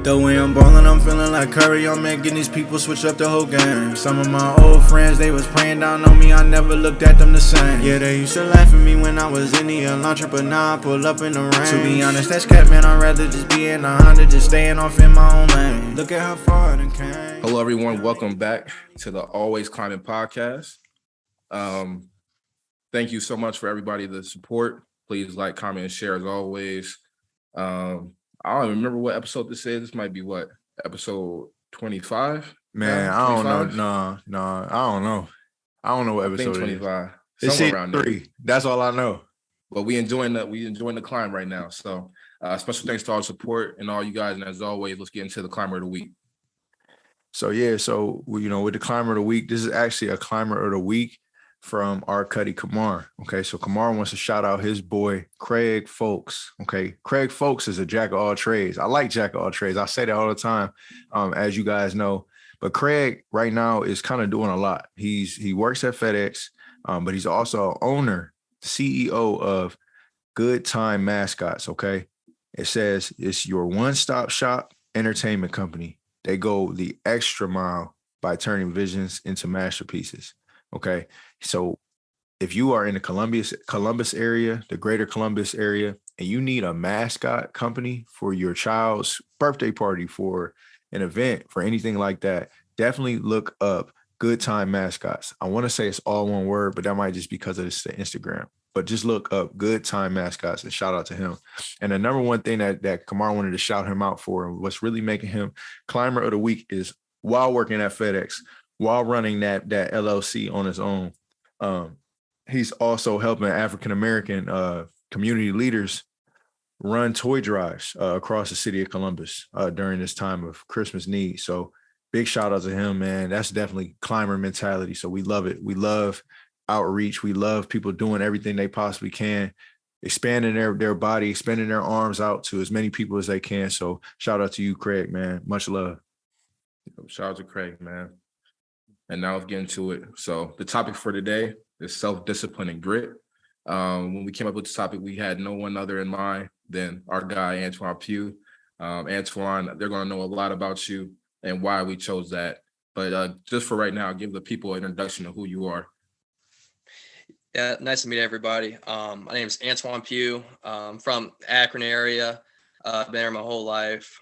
The way I'm ballin', I'm feeling like Curry. I'm making these people switch up the whole game. Some of my old friends, they was praying down on me. I never looked at them the same. Yeah, they used to laugh at me when I was in the Elantra, but now I pull up in the rain. To be honest, that's cat, man. I'd rather just be in a Honda, just staying off in my own lane. Look at how far I done came. Hello, everyone. Welcome back to the Always Climbing podcast. Thank you so much for everybody the support. Please like, comment, and share as always. I don't even remember what episode this is. This might be what, episode 25? Man, I don't know. No, I don't know. I don't know what episode 25. It's Somewhere around 3. there. That's all I know. But we enjoying the climb right now. So special thanks to all the support and all you guys. And as always, let's get into the climber of the week. So with the climber of the week, this is actually a climber of the week from our Cuddy Kamar. Okay, so Kamar wants to shout out his boy Craig Folks. Okay, Craig Folks is a jack of all trades. I like jack of all trades. I say that all the time, as you guys know. But Craig right now is kind of doing a lot. He works at FedEx, but he's also owner, CEO of Good Time Mascots. Okay, it says it's your one-stop shop entertainment company. They go the extra mile by turning visions into masterpieces. Okay, so if you are in the Columbus area, the greater Columbus area, and you need a mascot company for your child's birthday party, for an event, for anything like that, definitely look up Good Time Mascots. I want to say it's all one word, but that might just be because of the Instagram. But just look up Good Time Mascots and shout out to him. And the number one thing that Kamar wanted to shout him out for, and what's really making him climber of the week, is while working at FedEx, while running that LLC on his own, he's also helping African-American community leaders run toy drives across the city of Columbus during this time of Christmas need. So big shout out to him, man. That's definitely climber mentality. So we love it. We love outreach. We love people doing everything they possibly can, expanding their body, expanding their arms out to as many people as they can. So shout out to you, Craig, man. Much love. Shout out to Craig, man. And now let's get into it. So the topic for today is self-discipline and grit. When we came up with this topic, we had no one other in mind than our guy, Antwon Pugh. Antwon, they're going to know a lot about you and why we chose that. But just for right now, I'll give the people an introduction of who you are. Yeah, nice to meet everybody. My name is Antwon Pugh. I'm from Akron area. I've been here my whole life.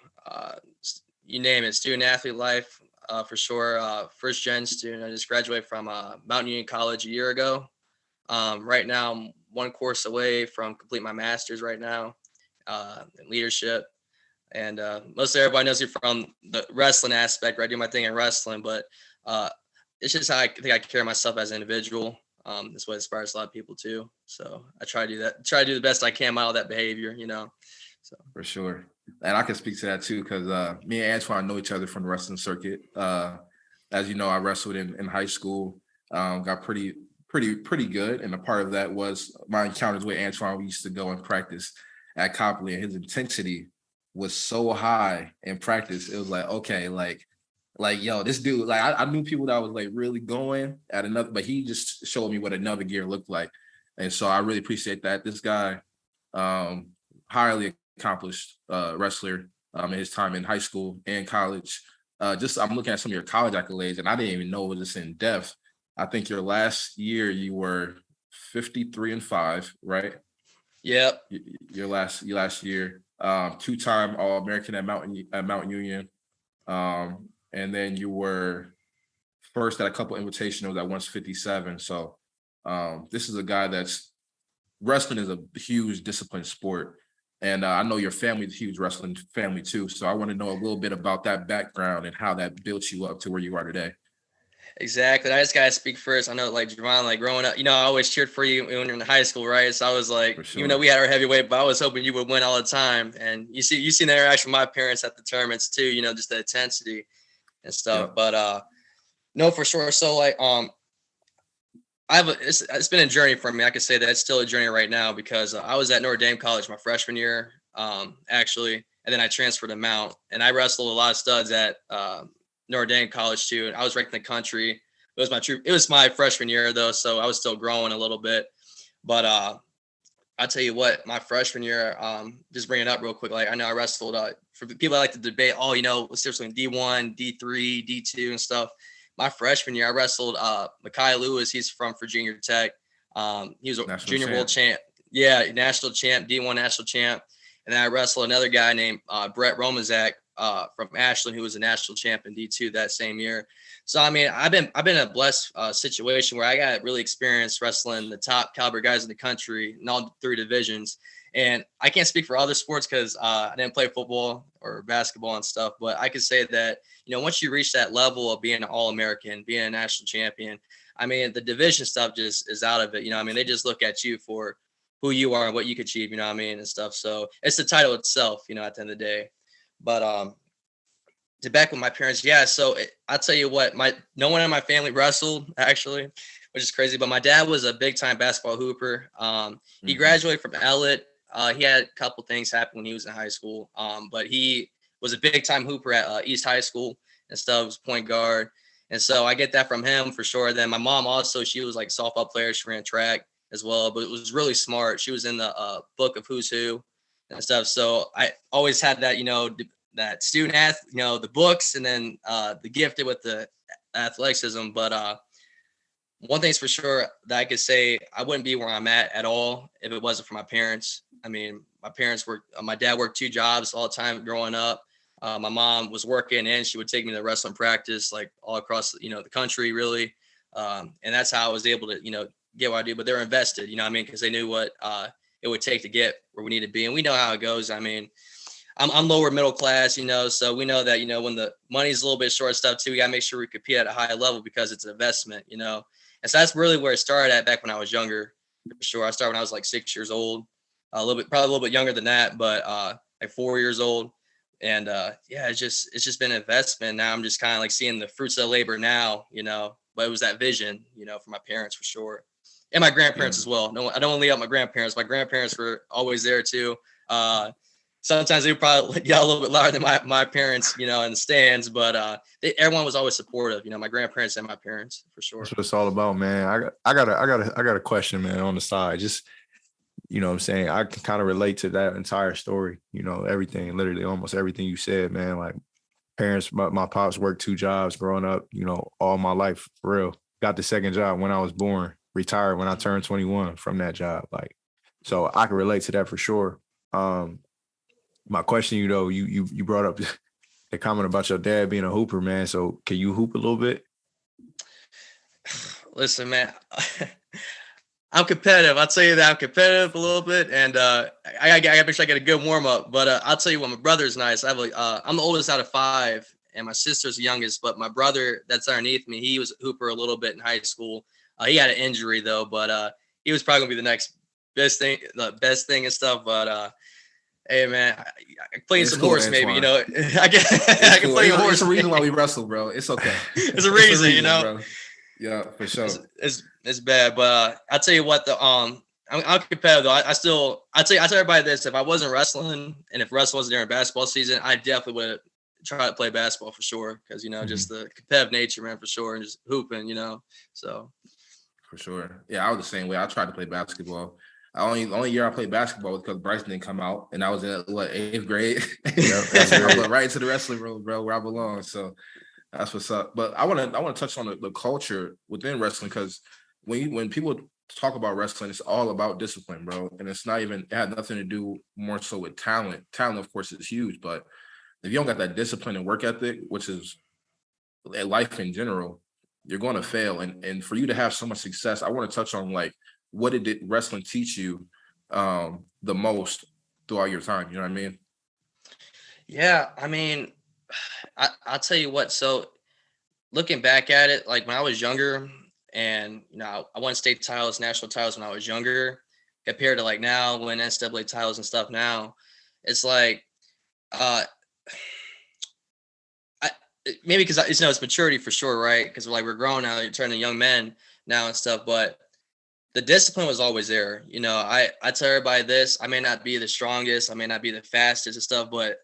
You name it, student athlete life. For sure, first gen student. I just graduated from Mountain Union College a year ago. Right now, I'm one course away from complete my master's right now in leadership. And most everybody knows me from the wrestling aspect, right? I do my thing in wrestling, but it's just how I think I carry myself as an individual. That's what inspires a lot of people too. So I try to do that. Try to do the best I can out of that behavior, So for sure. And I can speak to that too, because me and Antwon know each other from the wrestling circuit. As you know, I wrestled in high school, got pretty good. And a part of that was my encounters with Antwon. We used to go and practice at Copley, and his intensity was so high in practice. It was like, okay, like yo, this dude, like I knew people that was like really going at another, but he just showed me what another gear looked like. And so I really appreciate that. This guy, highly accomplished wrestler in his time in high school and college. I'm looking at some of your college accolades, and I didn't even know it was this in depth. I think your last year you were 53-5, right? Yep. Your last year, 2-time All-American at Mountain Union, and then you were first at a couple invitationals at 157. So this is a guy that's wrestling is a huge disciplined sport. And I know your family's a huge wrestling family too. So I want to know a little bit about that background and how that built you up to where you are today. Exactly. I just got to speak first. I know, like, Javon, like, growing up, I always cheered for you when you were in high school, right? So I was like, sure. Even though we had our heavyweight, but I was hoping you would win all the time. And you see the interaction with my parents at the tournaments too, just the intensity and stuff. Yeah. But no, for sure. So, like, it's been a journey for me. I could say that it's still a journey right now because I was at Notre Dame College my freshman year, actually, and then I transferred to Mount, and I wrestled a lot of studs at Notre Dame College too. And I was ranked in the country. It was my freshman year though, so I was still growing a little bit. But I'll tell you what, my freshman year, just bring it up real quick. Like I know I wrestled for the people that like to debate, what's the difference between D1, D3, D2 and stuff. My freshman year, I wrestled Mekhi Lewis. He's from Virginia Tech. He was a National junior champ. world champ. Yeah, national champ, D1 national champ. And then I wrestled another guy named Brett Romazak from Ashland, who was a national champ in D2 that same year. So I mean, I've been in a blessed situation where I got really experienced wrestling the top caliber guys in the country in all three divisions. And I can't speak for other sports because I didn't play football or basketball and stuff, but I could say that, once you reach that level of being an All-American, being a national champion, I mean, the division stuff just is out of it. I mean, they just look at you for who you are and what you could achieve, and stuff. So it's the title itself, at the end of the day. But to back with my parents, yeah. So I'll tell you what, no one in my family wrestled actually, which is crazy. But my dad was a big time basketball hooper. He graduated from Elliott. He had a couple things happen when he was in high school. But he was a big time hooper at East High School and stuff. Was point guard, and so I get that from him for sure. Then my mom also, she was like a softball player. She ran track as well, but it was really smart. She was in the book of Who's Who and stuff. So I always had that, that student the books, and then the gifted with the athleticism. But one thing's for sure that I could say, I wouldn't be where I'm at all if it wasn't for my parents. I mean, my dad worked 2 jobs all the time growing up. My mom was working and she would take me to wrestling practice like all across, the country really. And that's how I was able to, get what I do, but they're invested, because they knew what it would take to get where we need to be. And we know how it goes. I mean, I'm lower middle class, so we know that, when the money's a little bit short stuff too, we gotta make sure we compete at a high level because it's an investment, And so that's really where it started at back when I was younger, for sure. I started when I was like 6 years old, probably a little bit younger than that, but like 4 years old. And yeah, it's just been an investment. Now I'm just kind of like seeing the fruits of the labor now, but it was that vision, for my parents for sure. And my grandparents as well. No, I don't want to leave out my grandparents. My grandparents were always there too. Sometimes they would probably yell a little bit louder than my parents, in the stands, but everyone was always supportive, my grandparents and my parents for sure. That's what it's all about, man. I got a question, man, on the side. Just, what I'm saying, I can kind of relate to that entire story, everything, literally almost everything you said, man. Like parents, my pops worked 2 jobs growing up, all my life, for real. Got the second job when I was born, retired when I turned 21 from that job. Like, so I can relate to that for sure. My question, you brought up the comment about your dad being a hooper, man. So can you hoop a little bit? Listen, man, I'm competitive. I'll tell you that I'm competitive a little bit, and I gotta make sure I get a good warm up. But I'll tell you what, my brother's nice. I'm the oldest out of 5, and my sister's the youngest. But my brother that's underneath me, he was a hooper a little bit in high school. He had an injury though, but he was probably gonna be the next best thing and stuff. But hey man, I can play some horse, maybe, I can play a horse. It's a reason why we wrestle, bro. It's okay. It's a reason, bro. Yeah, for sure. It's bad, but I'll tell you what, I'm competitive though. I tell everybody this: if I wasn't wrestling, and if wrestling wasn't during basketball season, I definitely would try to play basketball for sure, because just the competitive nature, man, for sure, and just hooping, so. For sure. Yeah, I was the same way. I tried to play basketball. Only year I played basketball was because Bryson didn't come out, and I was in 8th grade. I went right into the wrestling room, bro, where I belong. So that's what's up. But I want to touch on the culture within wrestling, because when people talk about wrestling, it's all about discipline, bro, and it had nothing to do more so with talent. Talent, of course, is huge, but if you don't got that discipline and work ethic, which is life in general, you're going to fail. And for you to have so much success, I want to touch on like, what did wrestling teach you the most throughout your time? You know what I mean? Yeah, I mean, I'll tell you what. So looking back at it, like when I was younger, and I won state titles, national titles when I was younger, compared to like now, when NCAA titles and stuff now, it's like, maybe because it's maturity for sure, right? Because we're grown now, you're turning young men now and stuff, but the discipline was always there. I tell everybody this: I may not be the strongest, I may not be the fastest and stuff, but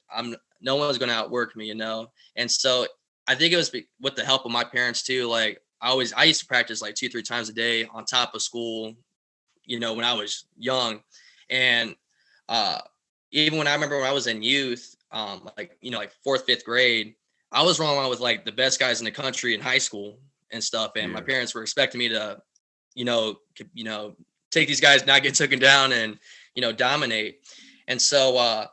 no one's going to outwork me, And so I think it was with the help of my parents too. Like I used to practice like 2-3 times a day on top of school, when I was young. And even when I remember when I was in youth, like, like fourth, fifth grade, I was rolling around with like the best guys in the country in high school and stuff. And my parents were expecting me to, you know, take these guys, not get taken down and, dominate. And so,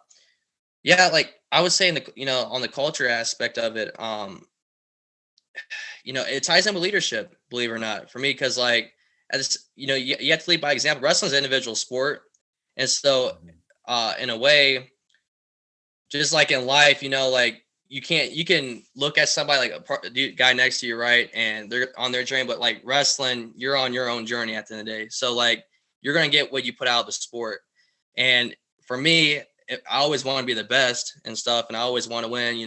yeah, like I was saying, on the culture aspect of it, it ties in with leadership, believe it or not, for me, because like, as you have to lead by example. Wrestling's an individual sport. And so, in a way, just like in life, like you can look at somebody like a guy next to you, right? And they're on their journey, but like wrestling, you're on your own journey at the end of the day. So like, you're going to get what you put out of the sport. And for me, I always want to be the best and stuff. And I always want to win,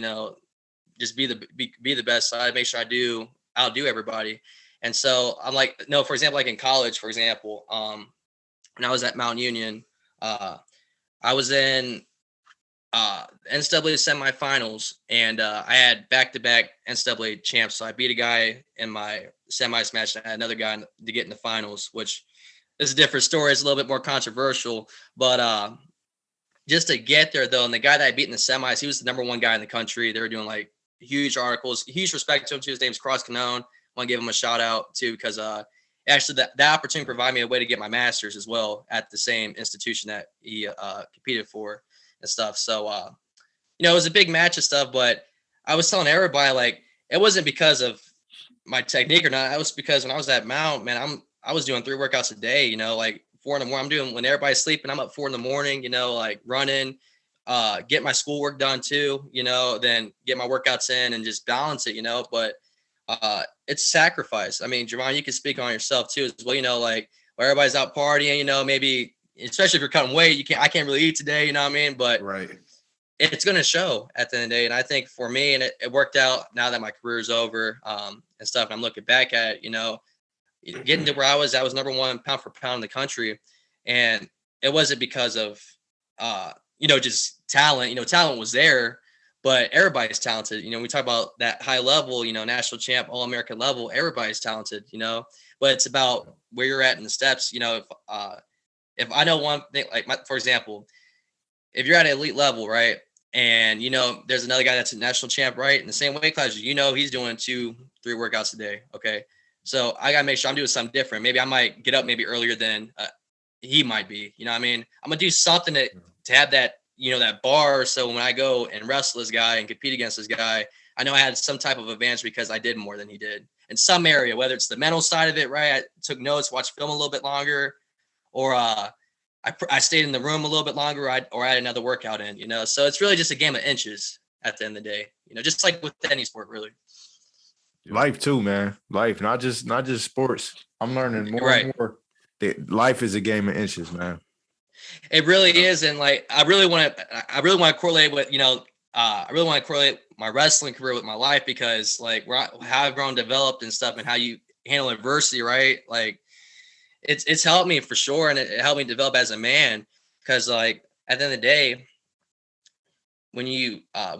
just be the best. So I make sure I outdo everybody. And so I'm like, no, for example, like in college, for example, when I was at Mount Union, I was in NCAA semifinals, and I had back-to-back NCAA champs. So I beat a guy in my semis match, and I had another guy to get in the finals, which is a different story. It's a little bit more controversial, but just to get there though, and the guy that I beat in the semis, he was the number one guy in the country. They were doing like huge articles, huge respect to him too. His name's Cross Canone. I want to give him a shout out too, because actually that opportunity provided me a way to get my master's as well at the same institution that he competed for and stuff. So, it was a big match and stuff, but I was telling everybody, like, it wasn't because of my technique or not. It was because when I was at Mount, man, I was doing 3 workouts a day, like 4 in the morning. I'm doing when everybody's sleeping, I'm up 4 in the morning, like running, get my schoolwork done too, then get my workouts in and just balance it, but it's sacrifice. I mean, Javon, you can speak on yourself too as well, like where everybody's out partying, maybe, especially if you're cutting weight, I can't really eat today, you know what I mean? But right, it's going to show at the end of the day. And I think for me, and it worked out now that my career's over and stuff, and I'm looking back at it, getting to where I was number 1 pound for pound in the country. And it wasn't because of, just talent, talent was there, but everybody's talented. We talk about that high level, national champ, all-American level, everybody's talented, but it's about where you're at in the steps. If I know one thing, like for example, if you're at an elite level, right, and there's another guy that's a national champ, right, in the same weight class, he's doing 2-3 workouts a day. Okay, so I gotta make sure I'm doing something different. Maybe I might get up maybe earlier than he might be. You know what I mean? I'm gonna do something to have that that bar. So when I go and wrestle this guy and compete against this guy, I know I had some type of advantage because I did more than he did in some area, whether it's the mental side of it, right? I took notes, watched film a little bit longer, or I stayed in the room a little bit longer, or I had another workout in, So it's really just a game of inches at the end of the day, just like with any sport, really. Life too, man. Life, not just sports. I'm learning more and more that life is a game of inches, man. It really is, and like I really want to correlate with I really want to correlate my wrestling career with my life, because like how I've grown, developed, and stuff, and how you handle adversity, right? Like it's helped me for sure, and it helped me develop as a man. Because like at the end of the day, when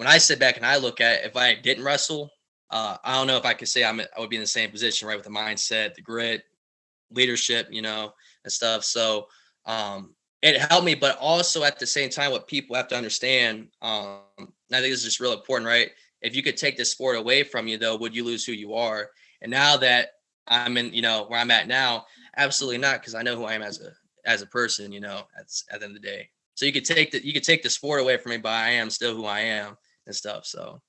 I sit back and I look at it, if I didn't wrestle, I don't know if I could say I would be in the same position, right, with the mindset, the grit, leadership, and stuff. So it helped me, but also at the same time, what people have to understand, and I think this is just real important, right? If you could take this sport away from you, though, would you lose who you are? And now that I'm in, where I'm at now, absolutely not, because I know who I am as a person, at the end of the day. So you could take the sport away from me, but I am still who I am and stuff. So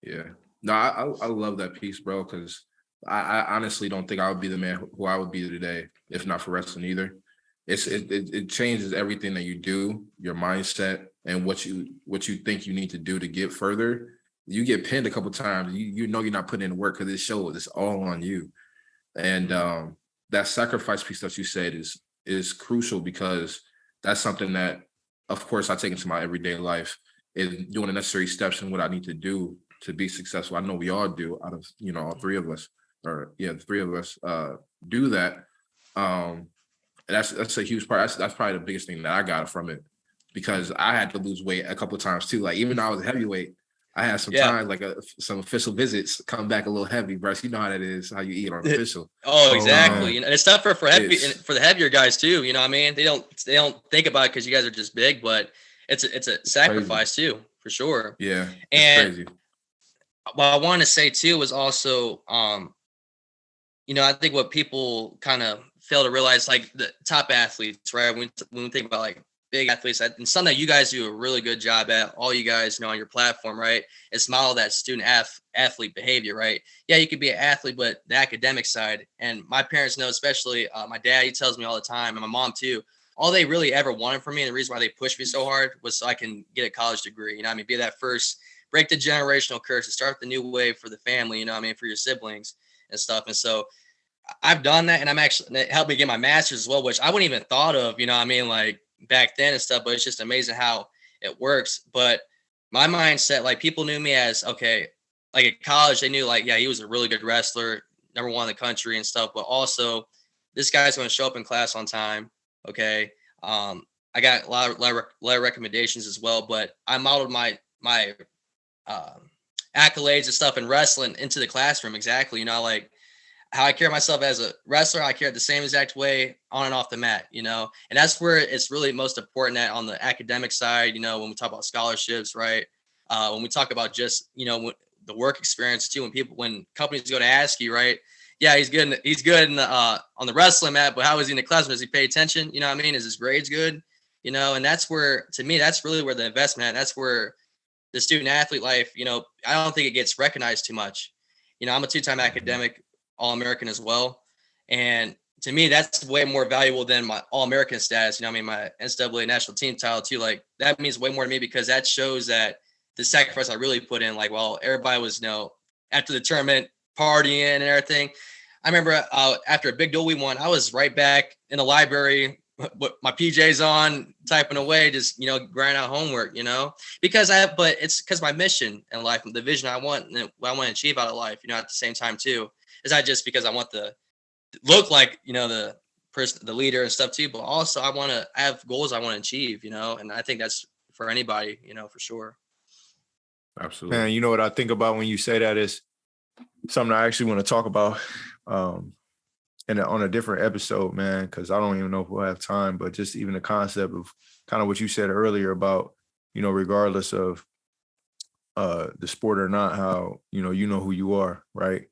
yeah, no, I love that piece, bro, because I honestly don't think I would be the man who I would be today if not for wrestling either. It changes everything that you do, your mindset, and what you think you need to do to get further. You get pinned a couple times, you know you're not putting in the work, because it shows it's all on you. And that sacrifice piece that you said is crucial, because that's something that, of course, I take into my everyday life, is doing the necessary steps and what I need to do to be successful. I know we all do, out of all 3 of us, the 3 of us do that. That's a huge part. That's probably the biggest thing that I got from it, because I had to lose weight a couple of times too. Like even though I was a heavyweight, I had some Yeah. time, like some official visits come back a little heavy, bro. You know how that is, how you eat on official. Oh, Oh, exactly. man. You know, and it's tough for heavy It's for the heavier guys too. You know what I mean? They don't think about it because you guys are just big, but it's a it's crazy. sacrifice too, for sure. Yeah, it's And crazy. what I wanted to say too was also, you know, I think what people kind of fail to realize, like the top athletes, right? When we think about like big athletes, and something that you guys do a really good job at, all you guys, you know, on your platform, right? Is model that student athlete behavior, right? Yeah, you could be an athlete, but the academic side, and my parents know, especially my dad, he tells me all the time, and my mom too. All they really ever wanted from me, and the reason why they pushed me so hard was so I can get a college degree. You know, what I mean, be that first, break the generational curse and start the new wave for the family. You know, what I mean, for your siblings and stuff. And so I've done that, and I'm actually it helped me get my master's as well, which I wouldn't even thought of, you know what I mean, like back then and stuff, but it's just amazing how it works. But my mindset, like people knew me as okay, like at college, they knew like, yeah, he was a really good wrestler, number one in the country and stuff, but also this guy's going to show up in class on time. Okay. I got a lot of recommendations as well, but I modeled my accolades and stuff in wrestling into the classroom. Exactly. You know, like how I carry myself as a wrestler, I carry it the same exact way on and off the mat, you know, and that's where it's really most important that on the academic side, you know, when we talk about scholarships, right? When we talk about just, you know, the work experience too, when companies go to ask you, right? Yeah, he's good in the, on the wrestling mat, but how is he in the classroom? Does he pay attention? You know what I mean? Is his grades good? You know, and that's where, to me, that's really where the investment at. That's where the student athlete life, you know, I don't think it gets recognized too much. You know, I'm a two-time academic All-American as well. And to me, that's way more valuable than my All-American status. You know, I mean, my NCAA national team title too. Like that means way more to me because that shows that the sacrifice I really put in. Like, well, everybody was, you know, after the tournament partying and everything. I remember after a big duel we won, I was right back in the library with my PJs on, typing away, just, you know, grinding out homework, you know, but it's because my mission in life, the vision I want, and what I want to achieve out of life, you know, at the same time too. It's not just because I want to look like, you know, the person, the leader and stuff too, but also I have goals I want to achieve, you know, and I think that's for anybody, you know, for sure. Absolutely. Man, you know what I think about when you say that is something I actually want to talk about on a different episode, man, because I don't even know if we'll have time, but just even the concept of kind of what you said earlier about, you know, regardless of the sport or not, how, you know who you are, right?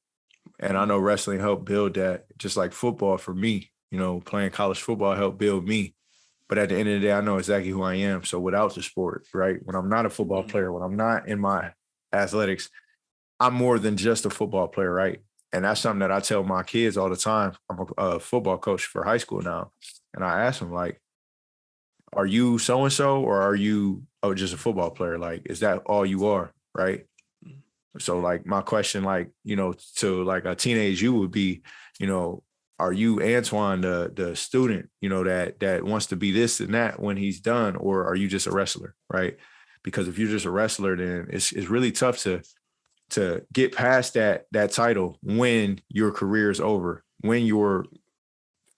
And I know wrestling helped build that, just like football for me, you know, playing college football helped build me. But at the end of the day, I know exactly who I am. So without the sport, right, when I'm not a football player, when I'm not in my athletics, I'm more than just a football player, right? And that's something that I tell my kids all the time. I'm a football coach for high school now. And I ask them, like, are you so-and-so or are you just a football player? Like, is that all you are, right? So like my question, like, you know, to like a teenage you would be, you know, are you Antwon, the student, you know, that wants to be this and that when he's done, or are you just a wrestler, right? Because if you're just a wrestler, then it's really tough to get past that title when your career is over, when your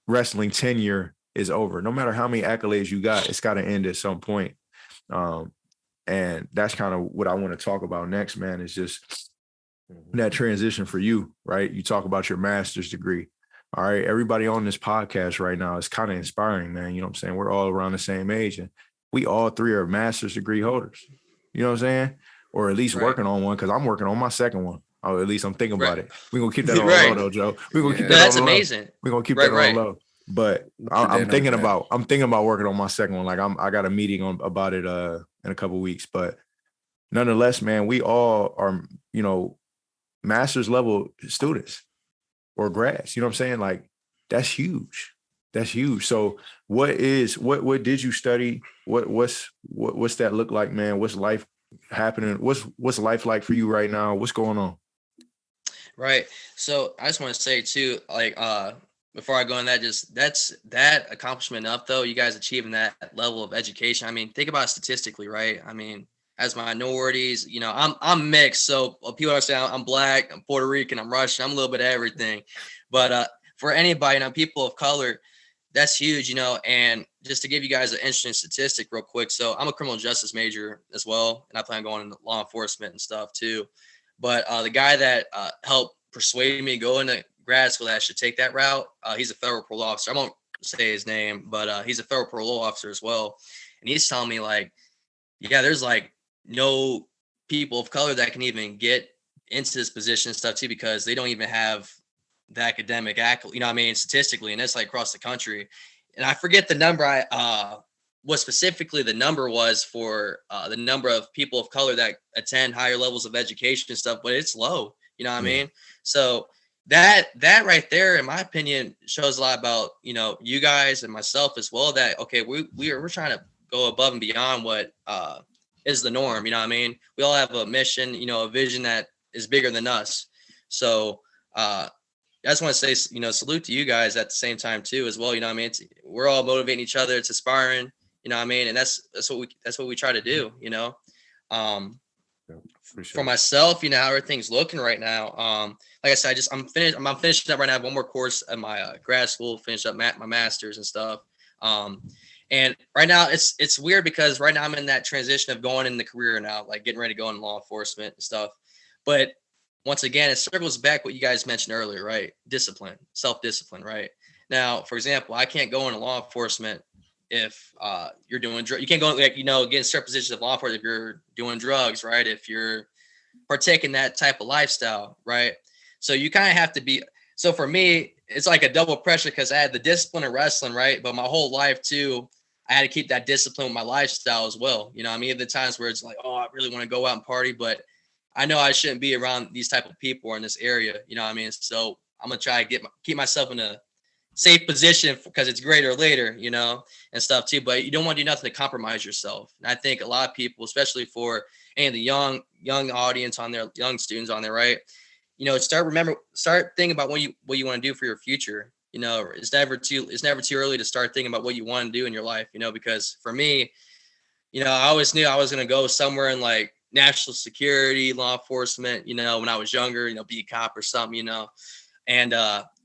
wrestling tenure is over. No matter how many accolades you got, it's got to end at some point. And that's kind of what I want to talk about next, man, is just that transition for you, right? You talk about your master's degree. All right. Everybody on this podcast right now is kind of inspiring, man. You know what I'm saying? We're all around the same age and we all three are master's degree holders. You know what I'm saying? Or at least working on one, because I'm working on my second one. Or at least I'm thinking about it. We're going to keep that on low, though, Joe. We're going to keep that that's on low. amazing. We're going to keep that on low. But I'm thinking about working on my second one. Like I got a meeting about it in a couple of weeks. But nonetheless, man, we all are, you know, master's level students or grads. You know what I'm saying? Like that's huge. That's huge. So what did you study? What's that look like, man? What's life happening? What's life like for you right now? What's going on? Right. So I just want to say too, like, before I go in that, just that's that accomplishment enough though, you guys achieving that level of education. I mean, think about it statistically, right? I mean, as minorities, you know, I'm mixed. So people are saying I'm Black, I'm Puerto Rican, I'm Russian, I'm a little bit of everything. But for anybody, you know, people of color, that's huge, you know, and just to give you guys an interesting statistic real quick. So I'm a criminal justice major as well, and I plan on going into law enforcement and stuff too. But the guy that helped persuade me to go into grad school that I should take that route, he's a federal parole officer. I won't say his name, but he's a federal parole officer as well. And he's telling me like, yeah, there's like no people of color that can even get into this position and stuff too, because they don't even have the academic accolade, you know what I mean, statistically, and that's like across the country. And I forget the number what specifically the number was for the number of people of color that attend higher levels of education and stuff, but it's low, you know what I mean? So that right there, in my opinion, shows a lot about, you know, you guys and myself as well, that, okay, we're trying to go above and beyond what is the norm, you know what I mean? We all have a mission, you know, a vision that is bigger than us. So I just want to say, you know, salute to you guys at the same time too, as well. You know what I mean? We're all motivating each other. It's aspiring, you know what I mean? And that's what we try to do, you know? For myself, you know, how everything's looking right now. Like I said, I'm finishing up right now. I have one more course at my grad school, finish up my master's and stuff. And right now it's weird because right now I'm in that transition of going in the career now, like getting ready to go in law enforcement and stuff. But once again, it circles back what you guys mentioned earlier, right? Discipline, self-discipline, right? Now, for example, I can't go into law enforcement if you're doing drugs. You can't go, like, you know, get in certain positions of law enforcement if you're doing drugs, right? If you're partaking that type of lifestyle, right? So you kind of have to be. So for me, it's like a double pressure because I had the discipline of wrestling, right? But my whole life too, I had to keep that discipline with my lifestyle as well. You know, I mean, the times where it's like, oh, I really want to go out and party, but I know I shouldn't be around these type of people or in this area. You know what I mean? So I'm gonna try to keep myself in a safe position because it's greater later, you know, and stuff too. But you don't want to do nothing to compromise yourself. And I think a lot of people, especially for any of the young audience on there, young students on there, right? You know, start thinking about what you want to do for your future. You know, it's never too early to start thinking about what you want to do in your life. You know, because for me, you know, I always knew I was gonna go somewhere in like national security, law enforcement, you know, when I was younger, you know, be a cop or something, you know, and,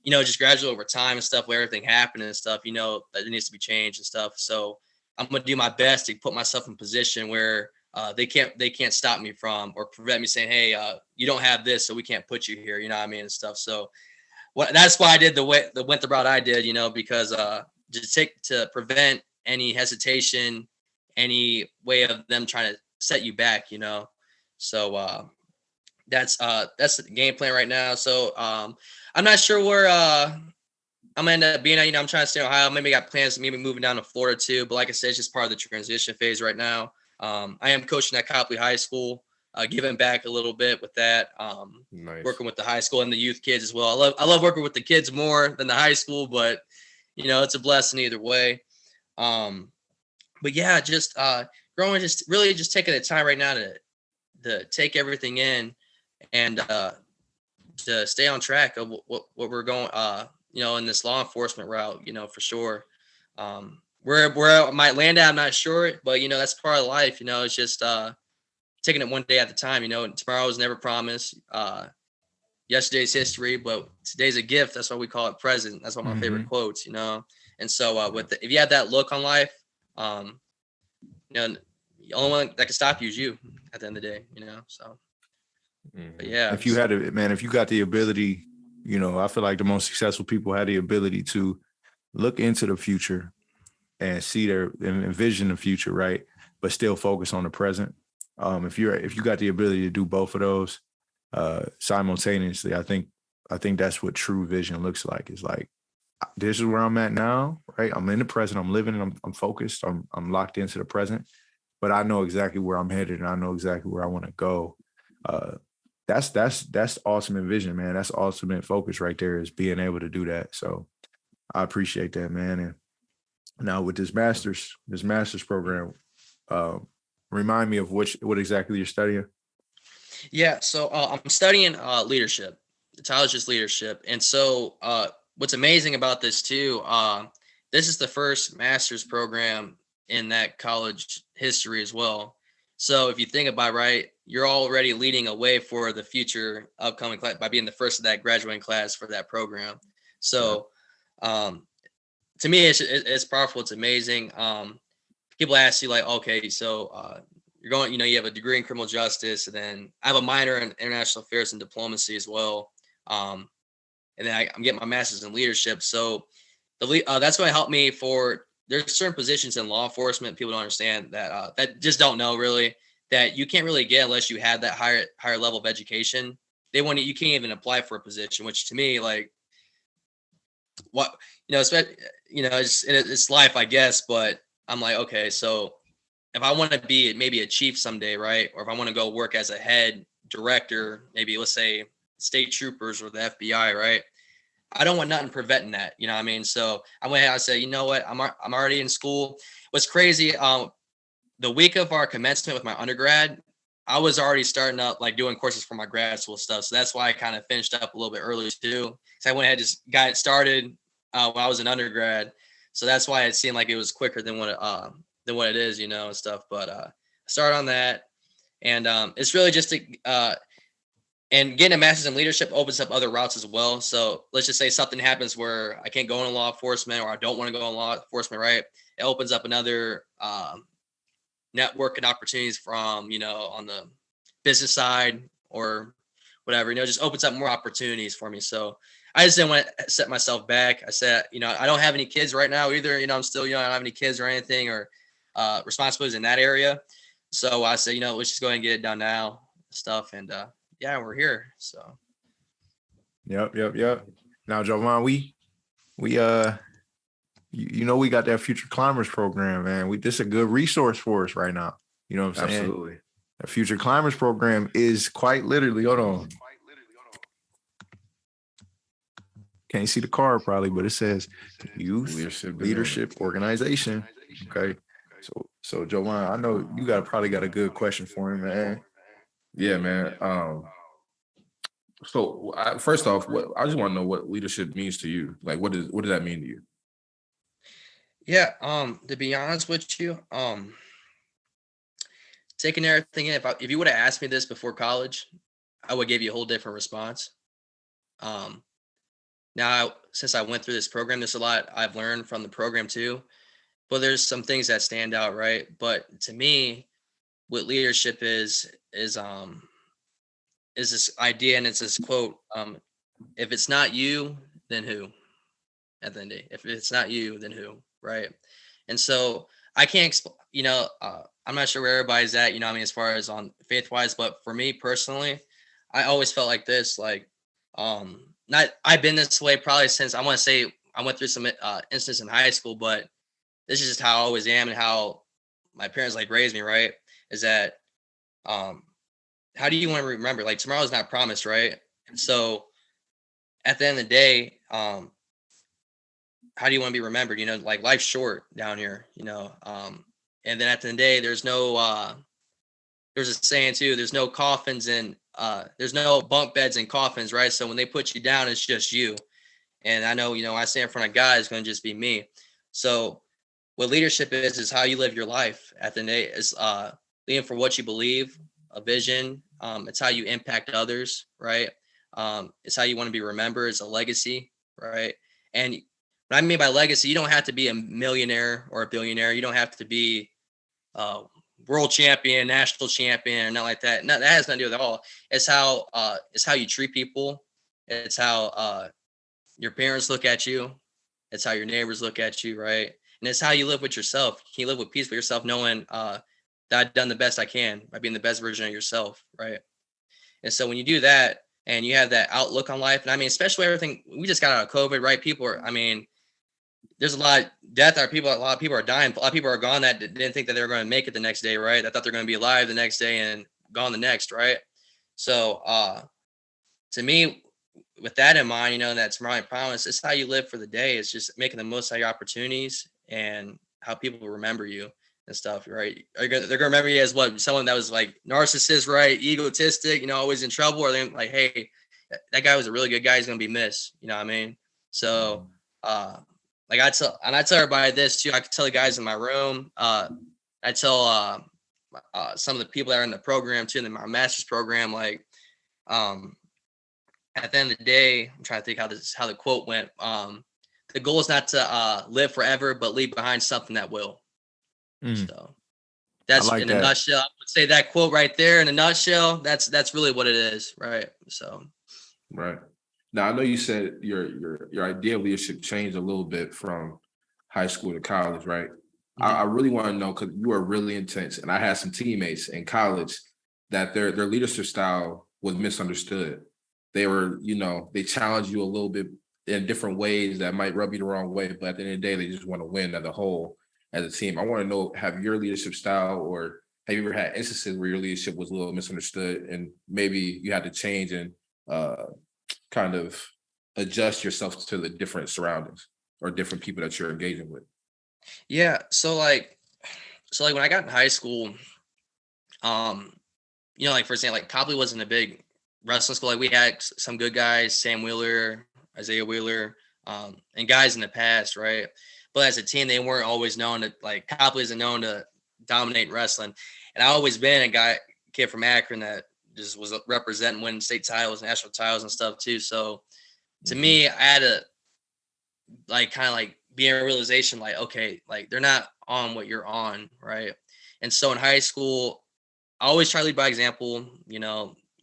you know, just gradually over time and stuff, where everything happened and stuff, you know, that it needs to be changed and stuff. So I'm going to do my best to put myself in a position where they can't stop me from or prevent me saying, hey, you don't have this, so we can't put you here, you know what I mean, and stuff. So that's why I did went the route I did, you know, because to prevent any hesitation, any way of them trying to set you back, you know. So that's the game plan right now. So I'm not sure where I'm gonna end up being at. You know, I'm trying to stay in Ohio. Maybe got plans of maybe moving down to Florida too. But like I said, it's just part of the transition phase right now. I am coaching at Copley High School, giving back a little bit with that. Nice. Working with the high school and the youth kids as well. I love working with the kids more than the high school, but you know, it's a blessing either way. But yeah, just growing, just really just taking the time right now to take everything in and to stay on track of what we're going, you know, in this law enforcement route, you know, for sure. Where I might land at, I'm not sure, but you know, that's part of life. You know, it's just taking it one day at a time. You know, tomorrow is never promised. Yesterday's history, but today's a gift. That's why we call it present. That's one of my favorite quotes. You know, and so if you have that look on life, you know, the only one that can stop you is you at the end of the day, you know? So, but yeah. If you had it, man, if you got the ability, you know, I feel like the most successful people had the ability to look into the future and envision the future, right? But still focus on the present. If you got the ability to do both of those simultaneously, I think that's what true vision looks like. It's like, this is where I'm at now, right? I'm in the present. I'm living and I'm focused. I'm locked into the present, but I know exactly where I'm headed and I know exactly where I want to go. That's ultimate vision, man. That's ultimate focus right there, is being able to do that. So I appreciate that, man. And now with this master's program, remind me of what exactly you're studying. Yeah. So I'm studying leadership. The title is just leadership. And so what's amazing about this too, this is the first master's program in that college history as well. So if you think about it, right, you're already leading a way for the future upcoming class by being the first of that graduating class for that program. So to me, it's powerful. It's amazing. People ask you like, okay, so you're going, you have a degree in criminal justice, and then I have a minor in international affairs and diplomacy as well. And then I'm getting my master's in leadership. So that's going to help me for. There's certain positions in law enforcement people don't understand that just don't know really that you can't really get unless you have that higher level of education. You can't even apply for a position, which to me, like, what it's life, I guess. But I'm like, okay, so if I want to be maybe a chief someday, right, or if I want to go work as a head director, maybe let's say state troopers or the FBI, right, I don't want nothing preventing that. You know what I mean? So I went ahead and said, you know what, I'm already in school. What's crazy, the week of our commencement with my undergrad, I was already starting up like doing courses for my grad school stuff. So that's why I kind of finished up a little bit earlier too. So I went ahead and just got it started when I was an undergrad. So that's why it seemed like it was quicker than what it is, and stuff. But I started on that, and it's really just and getting a master's in leadership opens up other routes as well. So let's just say something happens where I can't go into law enforcement, or I don't want to go in law enforcement, right? It opens up another network and opportunities from, on the business side or whatever, just opens up more opportunities for me. So I just didn't want to set myself back. I said, I don't have any kids right now either. I'm still young. I don't have any kids or anything or responsibilities in that area. So I said, let's just go ahead and get it done now stuff. And yeah, we're here. So. Yep. Now, Jovan, we we got that Future Climbers program, man. This is a good resource for us right now. You know what I'm saying? Absolutely. The Future Climbers program is quite literally, hold on. Can't see the card probably, but it says Youth Leadership Organization. Okay. So Jovan, I know you probably got a good question for him, man. Yeah, man. So first off, I just want to know what leadership means to you. Like, what does that mean to you? Yeah. To be honest with you, taking everything in, if you would have asked me this before college, I would give you a whole different response. Now, since I went through this program, there's a lot I've learned from the program too, but there's some things that stand out, right? But to me, what leadership is this idea, and it's this quote, if it's not you, then who? At the end of the day, if it's not you, then who, right? And so I can't I'm not sure where everybody's at, as far as on faith wise, but for me personally, I always felt like this, like, I've been this way probably since, I want to say, I went through some instances in high school, but this is just how I always am and how my parents like raised me, right? Is that, how do you want to remember? Like, tomorrow's not promised, right? And so at the end of the day, how do you want to be remembered? Like, life's short down here, and then at the end of the day, there's a saying too, there's no coffins and there's no bunk beds and coffins, right? So when they put you down, it's just you. And I know, I stand in front of God, it's going to just be me. So what leadership is how you live your life. At the end of the day, is leading for what you believe, a vision. It's how you impact others, right? It's how you want to be remembered. It's a legacy, right? And what I mean by legacy, you don't have to be a millionaire or a billionaire. You don't have to be world champion, national champion, or not like that. No, that has nothing to do with it all. It's how you treat people. It's how your parents look at you. It's how your neighbors look at you, right? And it's how you live with yourself. Can you live with peace with yourself, knowing that I've done the best I can by being the best version of yourself, right? And so when you do that and you have that outlook on life, and I mean, especially everything, we just got out of COVID, right? There's a lot of death. A lot of people are dying. A lot of people are gone that didn't think that they were going to make it the next day, right? I thought they're going to be alive the next day and gone the next, right? So to me, with that in mind, that's my promise. It's how you live for the day. It's just making the most of your opportunities and how people remember you and stuff, right? They're going to remember you as what? Someone that was like narcissist, right? Egotistic, always in trouble. Or they're like, hey, that guy was a really good guy. He's going to be missed. You know what I mean? So, like I tell everybody this too. I could tell the guys in my room. I tell some of the people that are in the program too, in my master's program, like, at the end of the day, I'm trying to think how the quote went. the goal is not to live forever, but leave behind something that will. Mm, So I that's like in a that. nutshell. I would say that quote right there in a nutshell. That's really what it is, right? So Right. Now I know you said your idea of leadership changed a little bit from high school to college, right? I mhm. really want to know because you are really intense, and I had some teammates in college that their leadership style was misunderstood. They were, they challenge you a little bit in different ways that might rub you the wrong way, but at the end of the day, they just want to win as a whole, as a team. I want to know, have your leadership style, or have you ever had instances where your leadership was a little misunderstood and maybe you had to change and uh, kind of adjust yourself to the different surroundings or different people that you're engaging with? Yeah. So like when I got in high school, um, like for example, like Copley wasn't a big wrestling school. Like we had some good guys, Sam Wheeler, Isaiah Wheeler, and guys in the past, right? But as a team, they weren't always known to like Copley isn't known to dominate wrestling. And I always been a kid from Akron that just was representing winning state titles, national titles, and stuff too. So to Mhm. me, I had to like kind of like be a realization, like okay, like they're not on what you're on, right? And so in high school, I always try to lead by example,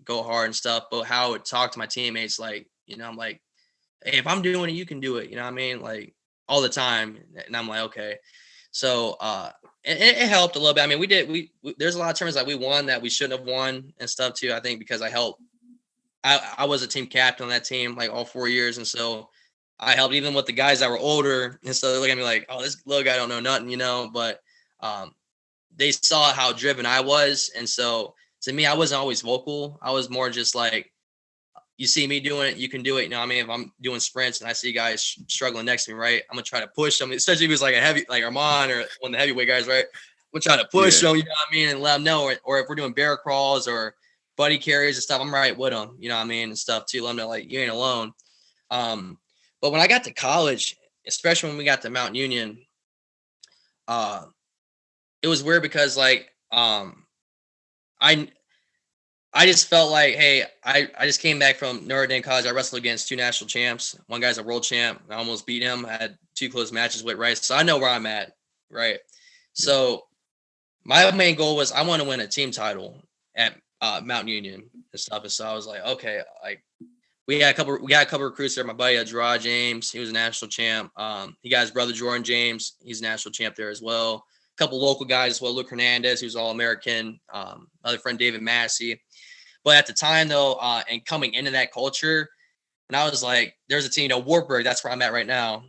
go hard and stuff. But how I would talk to my teammates, like, I'm like, hey, if I'm doing it, you can do it. You know what I mean? Like all the time. And I'm like, okay. So it helped a little bit. I mean, we there's a lot of tournaments that we won that we shouldn't have won and stuff too. I think because I helped. I was a team captain on that team like all 4 years, and so I helped even with the guys that were older, and so they look at me like, oh, this little guy don't know nothing. But um, they saw how driven I was. And so to me, I wasn't always vocal. I was more just like, you see me doing it, you can do it. You know what I mean? If I'm doing sprints and I see guys struggling next to me, right? I'm gonna try to push them, especially if it's like a heavy, like Armand or one of the heavyweight guys, right? I'm gonna try to push Yeah. them, you know what I mean? And let them know. Or if we're doing bear crawls or buddy carries and stuff, I'm right with them, you know what I mean? And stuff too. Let them know, like, you ain't alone. Um, but when I got to college, especially when we got to Mount Union, uh, it was weird because I I just felt like, hey, I just came back from Notre Dame College. I wrestled against two national champs. One guy's a world champ. I almost beat him. I had two close matches with Rice. So I know where I'm at, right? Yeah. So my main goal was I want to win a team title at Mount Union and stuff. And so I was like, okay, like we got a couple recruits there. My buddy Gerard James, he was a national champ. He got his brother Jordan James, he's a national champ there as well. A couple local guys as well, Luke Hernandez, who's all American. Other friend David Massey. But at the time though, and coming into that culture, and I was like, there's a team, Wartburg, that's where I'm at right now.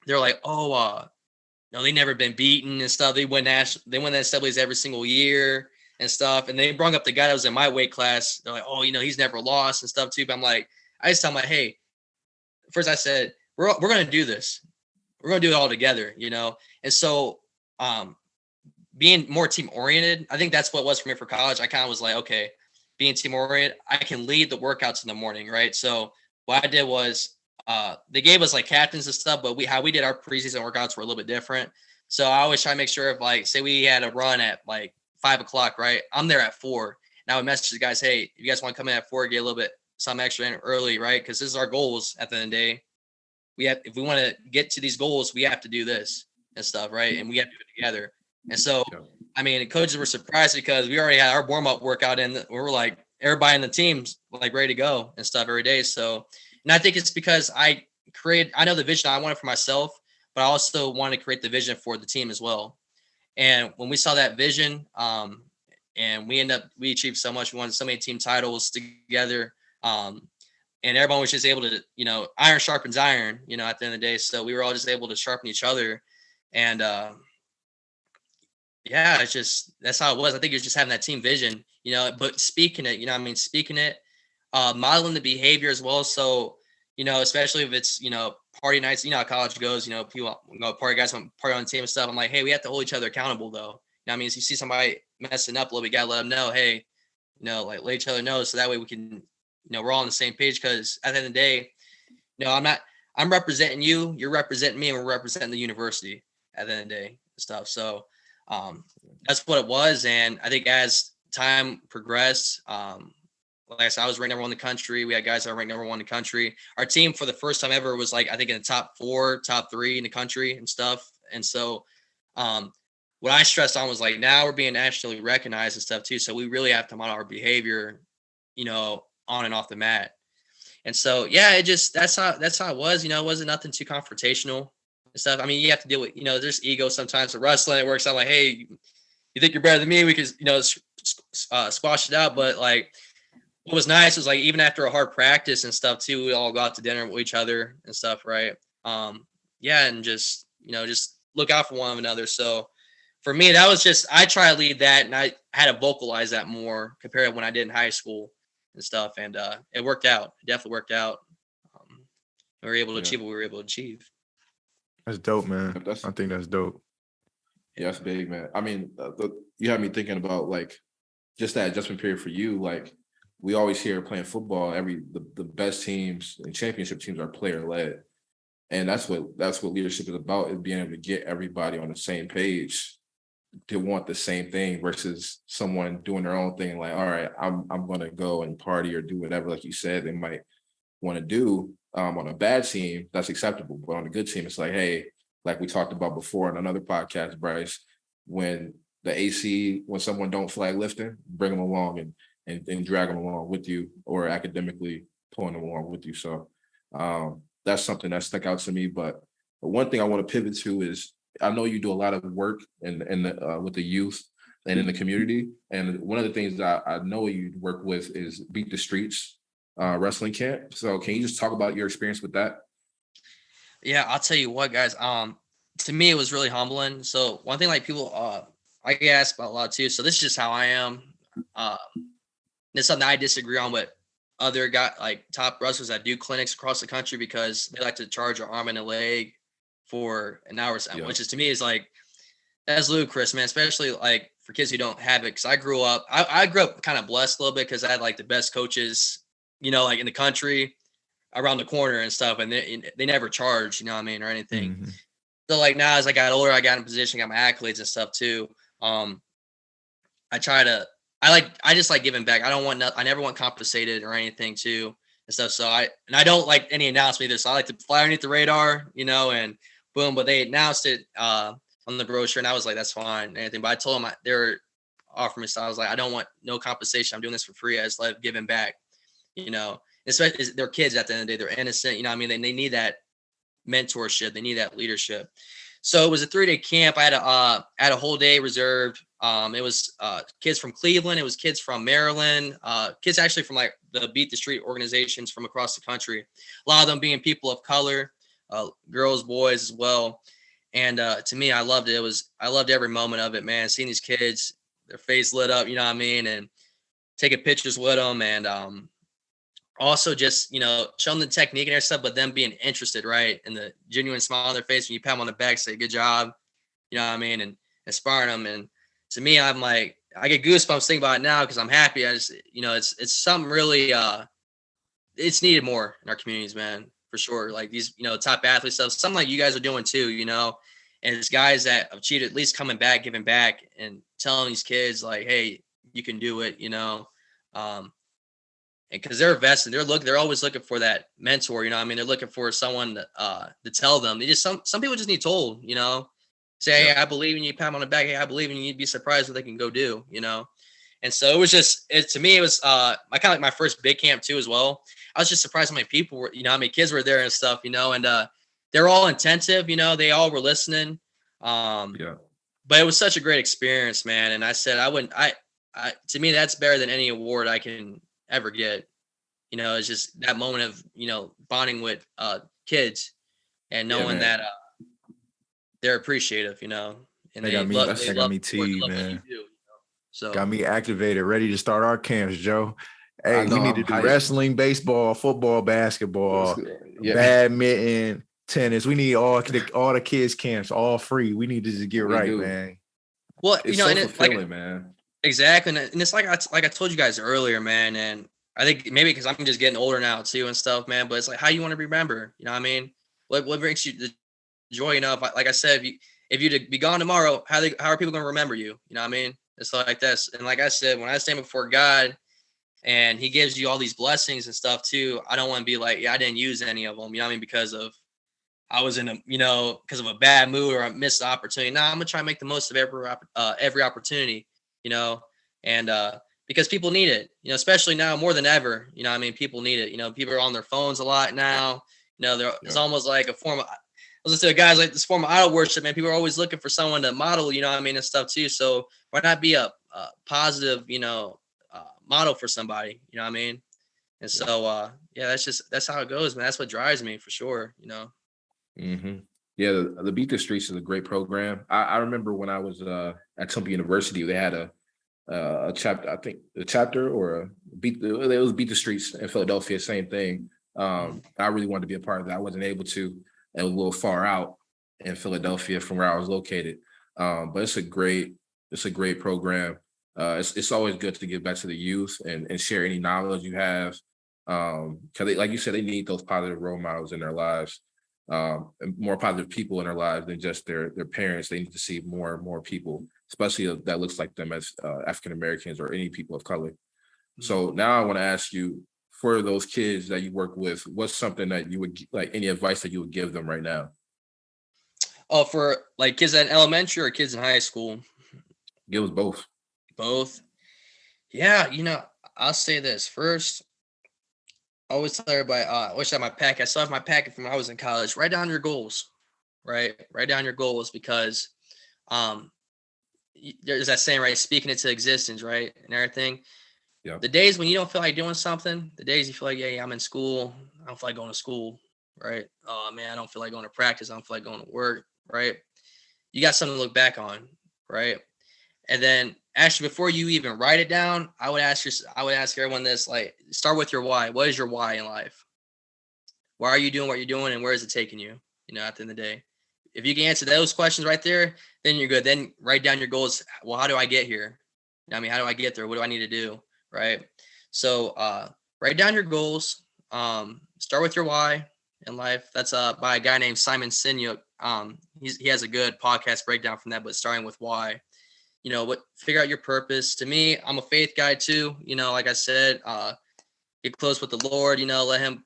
They're like, oh, no, they never been beaten and stuff. They win the assemblies every single year and stuff. And they brought up the guy that was in my weight class. They're like, oh, he's never lost and stuff too. But I'm like, I just tell him like, hey, first I said, we're gonna do this. We're gonna do it all together. And so being more team oriented, I think that's what it was for me for college. I kind of was like, okay, being team oriented, I can lead the workouts in the morning, right? So what I did was they gave us like captains and stuff, but how we did our preseason workouts were a little bit different. So I always try to make sure if like say we had a run at like 5 o'clock, right? I'm there at 4. And I would message the guys, hey, you guys want to come in at 4, get a little bit some extra in early, right? Because this is our goals at the end of the day. If we want to get to these goals, we have to do this and stuff, right? And we have to do it together. And so Yeah. I mean, the coaches were surprised because we already had our warm up workout in. We were like everybody in the team's like ready to go and stuff every day. So, and I think it's because I know the vision I wanted for myself, but I also want to create the vision for the team as well. And when we saw that vision, and we achieved so much. We won so many team titles together. And everyone was just able to, iron sharpens iron, at the end of the day. So we were all just able to sharpen each other. And, yeah, it's just that's how it was. I think it's just having that team vision, but speaking it, speaking it, modeling the behavior as well. So, especially if it's, party nights, how college goes, people party guys want party on the team and stuff. I'm like, hey, we have to hold each other accountable though. If you see somebody messing up a little bit, you gotta let them know, hey, like let each other know so that way we can, we're all on the same page. Cause at the end of the day, I'm representing you, you're representing me, and we're representing the university at the end of the day and stuff. So that's what it was. And I think as time progressed, like I said, I was ranked number one in the country. We had guys that were ranked number one in the country. Our team for the first time ever was like, I think in the top 4, top 3 in the country and stuff. And so what I stressed on was like, now we're being nationally recognized and stuff too. So we really have to monitor our behavior, on and off the mat. And so, yeah, that's how it was, it wasn't nothing too confrontational and stuff. I mean, you have to deal with, there's ego sometimes with wrestling. It works out like, hey, you think you're better than me? We could, squash it out. But like, what was nice was like, even after a hard practice and stuff too, we all go out to dinner with each other and stuff. Right. Yeah. And just look out for one another. So for me, that was I try to lead that, and I had to vocalize that more compared to when I did in high school and stuff. And it worked out. It definitely worked out. We were able to achieve what we were able to achieve. That's dope, man. I think that's dope. Yeah, that's big, man. I mean, you have me thinking about like just that adjustment period for you. Like we always hear playing football, the best teams and championship teams are player led, and that's what leadership is about, is being able to get everybody on the same page to want the same thing versus someone doing their own thing. Like, all right, I'm gonna go and party or do whatever, like you said, they might want to do. On a bad team, that's acceptable, but on a good team, it's like, hey, like we talked about before in another podcast, Bryce, when someone don't flag lifting, bring them along and drag them along with you, or academically pulling them along with you. So that's something that stuck out to me. But one thing I want to pivot to is, I know you do a lot of work with the youth and in the community. And one of the things that I know you work with is Beat the Streets wrestling camp. So can you just talk about your experience with that? Yeah, I'll tell you what, guys. To me, it was really humbling. So one thing, like people, I get asked about a lot too. So this is just how I am. It's something I disagree on with other like top wrestlers that do clinics across the country, because they like to charge an arm and a leg for an hour, which is, to me, is like, that's ludicrous, man. Especially like for kids who don't have it. Because I grew up kind of blessed a little bit, because I had like the best coaches, like in the country, around the corner and stuff, and they never charged, or anything. Mm-hmm. So like now, as I got older, I got in position, got my accolades and stuff too. I just like giving back. I never want compensated or anything too and stuff. So I don't like any announcement either. So I like to fly underneath the radar, and boom. But they announced it on the brochure, and I was like, that's fine and anything. But I told them they were offering me, so I was like, I don't want no compensation. I'm doing this for free. I just like giving back, Especially, they're kids at the end of the day. They're innocent, They need that mentorship. They need that leadership. So it was a 3-day camp. I had a whole day reserved. It was kids from Cleveland. It was kids from Maryland. Kids actually from like the Beat the Street organizations from across the country. A lot of them being people of color, girls, boys as well. And to me, I loved it. I loved every moment of it, man. Seeing these kids, their face lit up, and taking pictures with them, and also just, show them the technique and stuff, but them being interested, right? And the genuine smile on their face when you pat them on the back, say, good job, and inspiring them. And to me, I'm like, I get goosebumps thinking about it now, because I'm happy. I just, it's something really, it's needed more in our communities, man, for sure. Like these, top athlete stuff, something like you guys are doing too, and it's guys that have achieved at least coming back, giving back, and telling these kids like, hey, you can do it, because they're invested, they're always looking for that mentor, They're looking for someone to tell them. They just some people just need told, say, hey, I believe in you, pat them on the back. Hey, I believe in you. You'd be surprised what they can go do, And so it was to me, it was kind of like my first big camp too, as well. I was just surprised how many people were, how many kids were there and stuff, and they're all attentive, they all were listening. But it was such a great experience, man. And I said, to me, that's better than any award I can ever get. It's just that moment of, bonding with kids and knowing that they're appreciative, and they got me teed, man. So got me activated, ready to start our camps, Joe. Hey, we need to do wrestling, baseball, football, basketball, badminton, tennis. We need all the kids camps, all free. We need to just get right, man. Well, it's so and it's fulfilling, man. Exactly, and it's like I told you guys earlier, man. And I think maybe because I'm just getting older now too and stuff, man. But it's like how you want to be remembered. What brings you the joy? Like I said, if you to be gone tomorrow, how are people going to remember you? It's like this. And like I said, when I stand before God, and he gives you all these blessings and stuff too. I don't want to be like, yeah, I didn't use any of them. You know what I mean? Because of I was in a, because of a bad mood or I missed the opportunity. Nah, I'm gonna try and make the most of every opportunity, you know, and because people need it, especially now more than ever. You know, what I mean, people need it. People are on their phones a lot now. It's almost like a form of. I was listening to guys like this form of idol worship, man. People are always looking for someone to model, what I mean, and stuff too. So why not be a positive, model for somebody, you know what I mean? And so, yeah, that's how it goes, man. That's what drives me for sure, Mm-hmm. Yeah, the Beat the Streets is a great program. I remember when I was at Temple University, they had a chapter, I think a chapter or a it was Beat the Streets in Philadelphia, same thing. I really wanted to be a part of that. I wasn't able to. It was a little far out in Philadelphia from where I was located. But it's a great program. It's always good to give back to the youth and share any knowledge you have. Because like you said, they need those positive role models in their lives, and more positive people in their lives than just their parents. They need to see more and more people, especially that looks like them as African Americans or any people of color. So now I want to ask you, for those kids that you work with, what's something that you would like, any advice that you would give them right now? Oh, for like kids in elementary or kids in high school? Give us both. Both. Yeah, I'll say this first. I always tell everybody, I wish I had my packet. I still have my packet from when I was in college. Write down your goals, right? Write down your goals because there's that saying, right? Speaking it to existence, right? And everything. Yeah. The days when you don't feel like doing something, the days you feel like, yeah, I'm in school, I don't feel like going to school, right? Oh man, I don't feel like going to practice, I don't feel like going to work, right? You got something to look back on, right? And then actually, before you even write it down, I would ask everyone this: like, start with your why. What is your why in life? Why are you doing what you're doing, and where is it taking you? At the end of the day, if you can answer those questions right there, then you're good. Then write down your goals. Well, how do I get here? How do I get there? What do I need to do? Right. So write down your goals. Start with your why in life. That's by a guy named Simon Sinek. He has a good podcast breakdown from that, but starting with why. Figure out your purpose. To me, I'm a faith guy too. Like I said, get close with the Lord, let him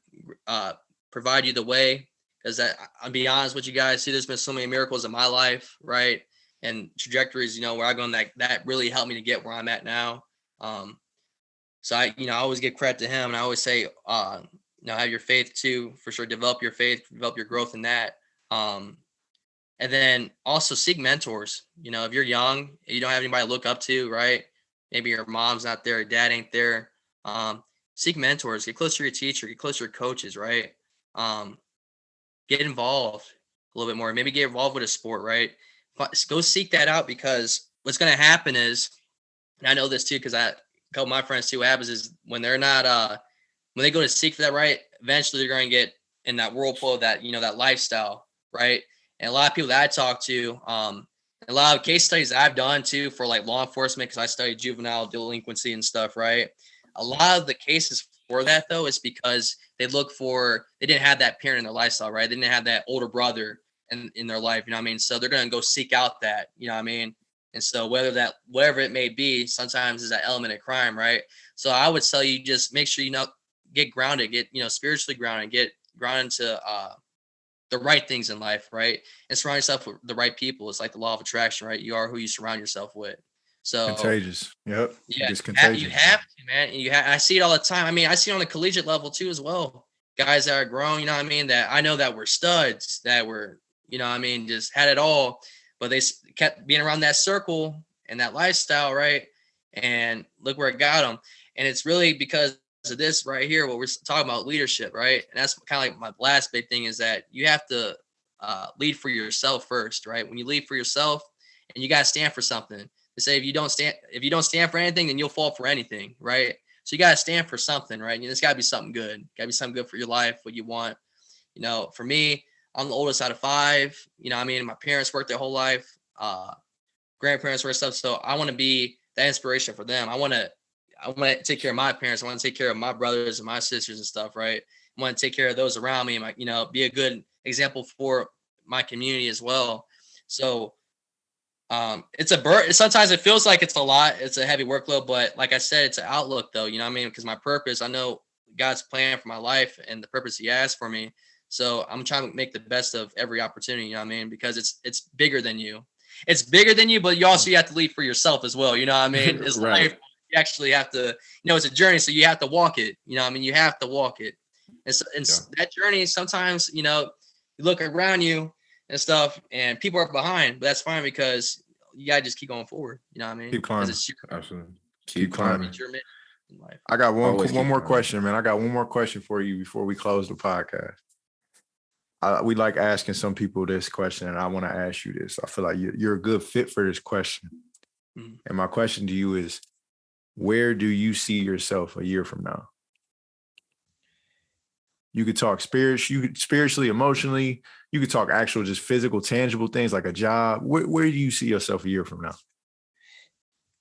provide you the way. Because I'll be honest with you guys, there's been so many miracles in my life, right? And trajectories, where I go, that really helped me to get where I'm at now. So I always give credit to him, and I always say, have your faith too, for sure. Develop your faith, develop your growth in that. And then also seek mentors. If you're young, you don't have anybody to look up to, right? Maybe your mom's not there, your dad ain't there. Seek mentors, get close to your teacher, get close to your coaches, right? Get involved a little bit more. Maybe get involved with a sport, right? Go seek that out, because what's going to happen is, and I know this too, because a couple of my friends too, what happens is when they're not, when they go to seek for that, right, eventually they're going to get in that whirlpool of that, that lifestyle, right? And a lot of people that I talk to, a lot of case studies that I've done too for like law enforcement, because I studied juvenile delinquency and stuff, right? A lot of the cases for that though is because they didn't have that parent in their lifestyle, right? They didn't have that older brother in their life, you know what I mean? So they're going to go seek out that, you know what I mean? And so whatever it may be, sometimes is that element of crime, right? So I would tell you, just make sure, get grounded, get, spiritually grounded, get grounded to, the right things in life, right? And surround yourself with the right people. It's like the law of attraction, right? You are who you surround yourself with. So Contagious. Yep. yeah, It's contagious. you have to, man. I see it all the time. I mean, I see it on the collegiate level too, as well. Guys that are grown, you know what I mean? That I know that were studs, that were, just had it all, but they kept being around that circle and that lifestyle, right? And look where it got them. And it's really because of this right here, what we're talking about, leadership, right? And that's kind of like my last big thing, is that you have to lead for yourself first, right? When you lead for yourself, and you got to stand for something. They say if you don't stand for anything, then you'll fall for anything, right? So you got to stand for something, right? It's got to be something good. Got to be something good for your life, what you want. For me, I'm the oldest out of 5. My parents worked their whole life. Grandparents worked stuff. So I want to be that inspiration for them. I want to take care of my parents. I want to take care of my brothers and my sisters and stuff, right? I want to take care of those around me and, be a good example for my community as well. So It's a burden. Sometimes it feels like it's a lot. It's a heavy workload, but like I said, it's an outlook though. You know what I mean? Because my purpose, I know God's plan for my life and the purpose He has for me. So I'm trying to make the best of every opportunity. You know what I mean? Because it's bigger than you. It's bigger than you, but you have to lead for yourself as well. You know what I mean? It's Right. life. You actually have to. It's a journey, so you have to walk it. You know what I mean? You have to walk it. And, so, that journey, sometimes you look around you and stuff, and people are behind, but that's fine because you gotta just keep going forward. You know what I mean? Keep climbing. It's Absolutely. Keep climbing. your mission in life. I got Always one keep more climbing. question, man. I got one more question for you before we close the podcast. We like asking some people this question, and I want to ask you this. I feel like you're a good fit for this question. Mm-hmm. And my question to you is, where do you see yourself a year from now? You could talk spiritually, emotionally. You could talk actual, just physical, tangible things like a job. Where do you see yourself a year from now?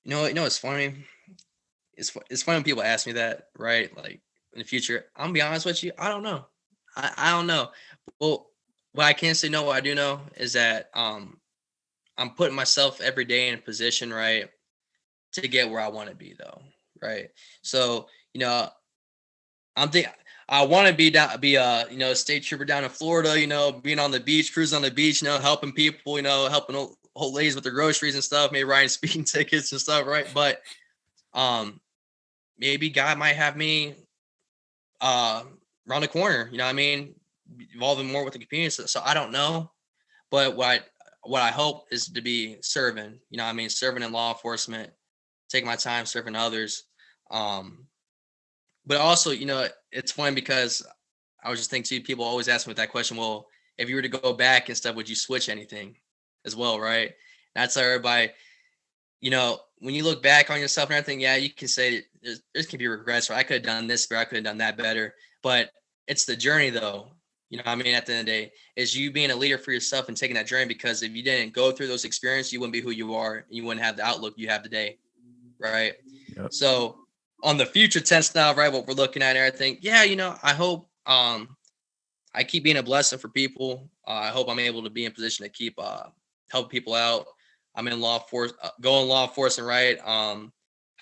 It's funny. It's funny when people ask me that, right? Like in the future, I'm gonna be honest with you. I don't know. I don't know. Well, what I can say, what I do know is that I'm putting myself every day in a position, right, to get where I want to be, though, right? So I want to be a state trooper down in Florida, being on the beach, cruising on the beach, helping people, helping old ladies with their groceries and stuff, maybe writing speeding tickets and stuff, right? But maybe God might have me around the corner, you know what I mean, involving more with the community. So I don't know, but what I hope is to be serving, you know what I mean, serving in law enforcement, taking my time serving others. But also, it's funny because I was just thinking too, people always ask me that question, well, if you were to go back and stuff, would you switch anything as well, right? That's everybody, when you look back on yourself and everything, yeah, you can say there can be regrets, right? I could have done this better, I could have done that better, but it's the journey though. You know what I mean? At the end of the day, is you being a leader for yourself and taking that journey, because if you didn't go through those experiences, you wouldn't be who you are. And you wouldn't have the outlook you have today, right? Yep. So on the future tense now, right, what we're looking at and everything, yeah, I hope I keep being a blessing for people. I hope I'm able to be in position to keep help people out. I'm in law enforcement, right? I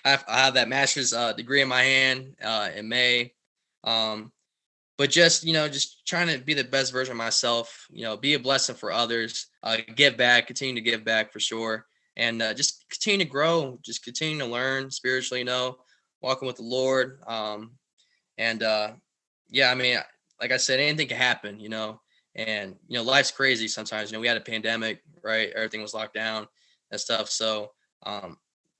have that master's degree in my hand in May. But just trying to be the best version of myself, be a blessing for others, give back, continue to give back for sure. And just continue to grow, just continue to learn spiritually, walking with the Lord. Yeah, I mean, like I said, anything can happen, and, life's crazy sometimes. We had a pandemic, right? Everything was locked down and stuff. So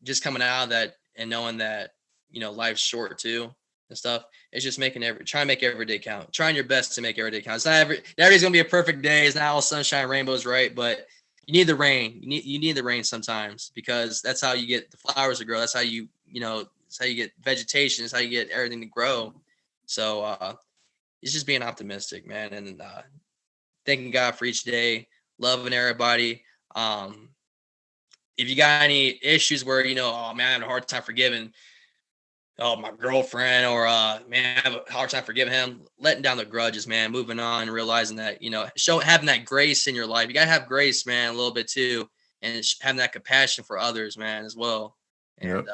just coming out of that and knowing that, life's short too and stuff. It's just trying to make every day count, trying your best to make every day count. It's not every day's going to be a perfect day. It's not all sunshine, rainbows, right? But you need the rain. You need the rain sometimes, because that's how you get the flowers to grow. That's how it's how you get vegetation. It's how you get everything to grow. So it's just being optimistic, man. And thanking God for each day, loving everybody. If you got any issues where, oh man, I have a hard time forgiving, my girlfriend, or man, I have a hard time forgiving him, letting down the grudges, man, moving on, realizing that, having that grace in your life. You got to have grace, man, a little bit too, and having that compassion for others, man, as well. And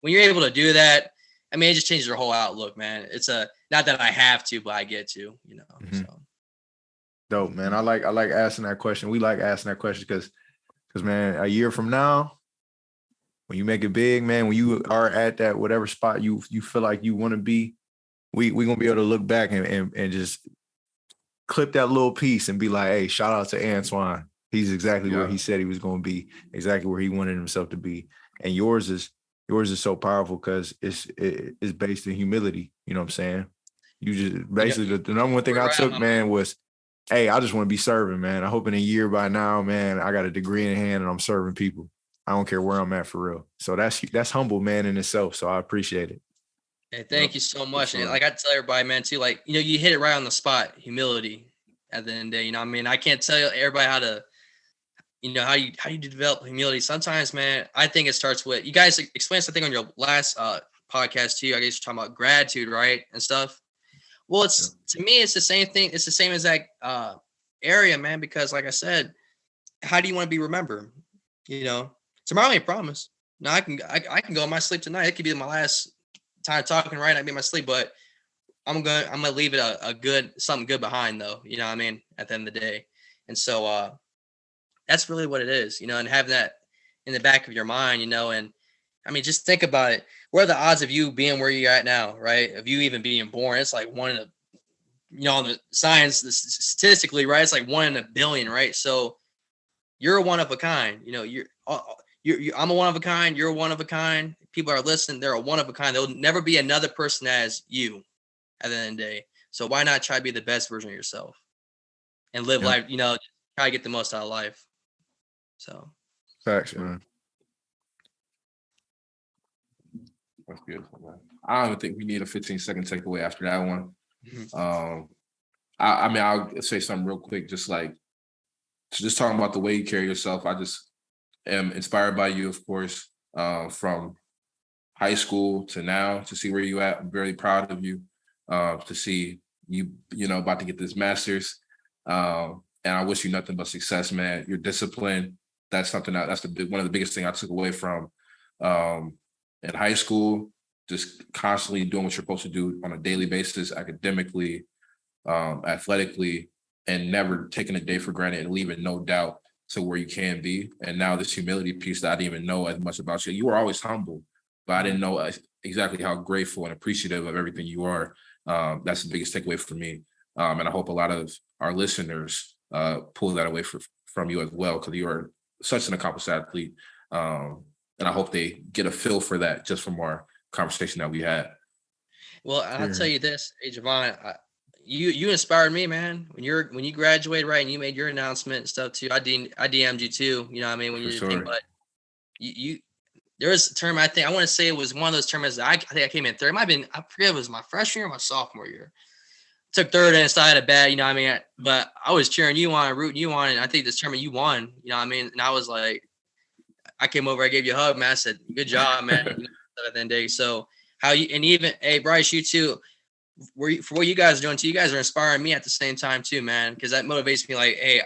when you're able to do that, I mean, it just changes your whole outlook, man. It's not that I have to, but I get to, Mm-hmm. So. Dope, man. I like asking that question. We like asking that question because man, a year from now, when you make it big, man, when you are at that whatever spot you feel like you want to be, we gonna be able to look back and just clip that little piece and be like, hey, shout out to Antwon. He's exactly where he said he was going to be, exactly where he wanted himself to be. And yours is so powerful because it's based in humility. You know what I'm saying? You just basically the number one thing I took, man, was, hey, I just want to be serving, man. I hope in a year by now, man, I got a degree in hand and I'm serving people. I don't care where I'm at for real. So that's humble, man, in itself. So I appreciate it. Hey, thank you so much. Sure. And like I tell everybody, man, too, like, you hit it right on the spot. Humility at the end of the day. I mean, I can't tell everybody how to, how you develop humility. Sometimes, man, I think it starts with, you guys explained something on your last podcast too. I guess you're talking about gratitude, right? And stuff. Well, to me, it's the same thing. It's the same exact area, man, because like I said, how do you want to be remembered? Tomorrow ain't promised. Now I can go in my sleep tonight. It could be my last time talking, right? I be in my sleep, but I'm gonna leave it something good behind though. You know what I mean? At the end of the day. And so that's really what it is, and having that in the back of your mind, and I mean, just think about it. What are the odds of you being where you're at now, right? Of you even being born? It's like one in a, on the science, statistically, right? It's like 1 in a billion, right? So you're a one of a kind. I'm a one of a kind. You're a one of a kind. People are listening. They're a one of a kind. There'll never be another person as you at the end of the day. So why not try to be the best version of yourself and live life, try to get the most out of life. So facts, man. That's beautiful, man. I don't even think we need a 15-second takeaway after that one. I mean, I'll say something real quick, just talking about the way you carry yourself. I just am inspired by you, of course, from high school to now, to see where you at. I'm very proud of you, to see you, about to get this master's. And I wish you nothing but success, man. Your discipline, that's something that's one of the biggest things I took away from in high school, just constantly doing what you're supposed to do on a daily basis, academically, athletically, and never taking a day for granted and leaving no doubt to where you can be. And now this humility piece that I didn't even know as much about you. You were always humble, but I didn't know exactly how grateful and appreciative of everything you are. That's the biggest takeaway for me. And I hope a lot of our listeners pull that away from you as well, because you are such an accomplished athlete. And I hope they get a feel for that just from our conversation that we had. Well, I'll tell you this, hey, Javon, you inspired me, man. When you graduated, right, and you made your announcement and stuff too. I DM'd you too. You know what I mean? When you did, but you there was a term, I want to say it was one of those tournaments that I think I came in third. It might have been, I forget, it was my freshman year or my sophomore year. Took third and started a bad, you know what I mean? But I was cheering you on, rooting you on, and I think this tournament you won, you know what I mean? And I was like, I came over, I gave you a hug, man. I said, good job, man. At the end of the day. So hey, Bryce, you too, for what you guys are doing too, you guys are inspiring me at the same time too, man. Because that motivates me. Like, hey,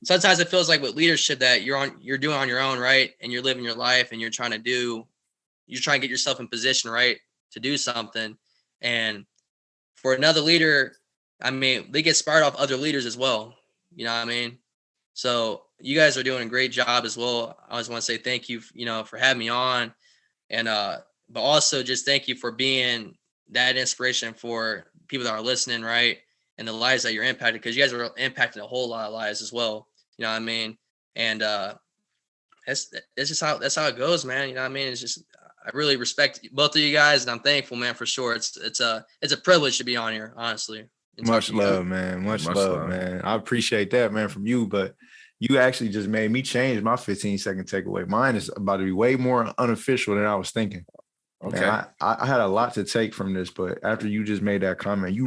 sometimes it feels like with leadership that you're doing on your own, right? And you're living your life and you're trying to get yourself in position, right, to do something. And for another leader, I mean, they get inspired off other leaders as well. You know what I mean? So you guys are doing a great job as well. I just want to say thank you, for having me on, and but also just thank you for being that inspiration for people that are listening, right, and the lives that you're impacted, because you guys are impacting a whole lot of lives as well. You know what I mean? And that's how it goes, man. You know what I mean? It's just, I really respect both of you guys, and I'm thankful, man, for sure. It's a privilege to be on here, honestly. Much love, man. Much love, man. I appreciate that, man, from you. But you actually just made me change my 15-second takeaway. Mine is about to be way more unofficial than I was thinking. Okay. And I had a lot to take from this, but after you just made that comment, you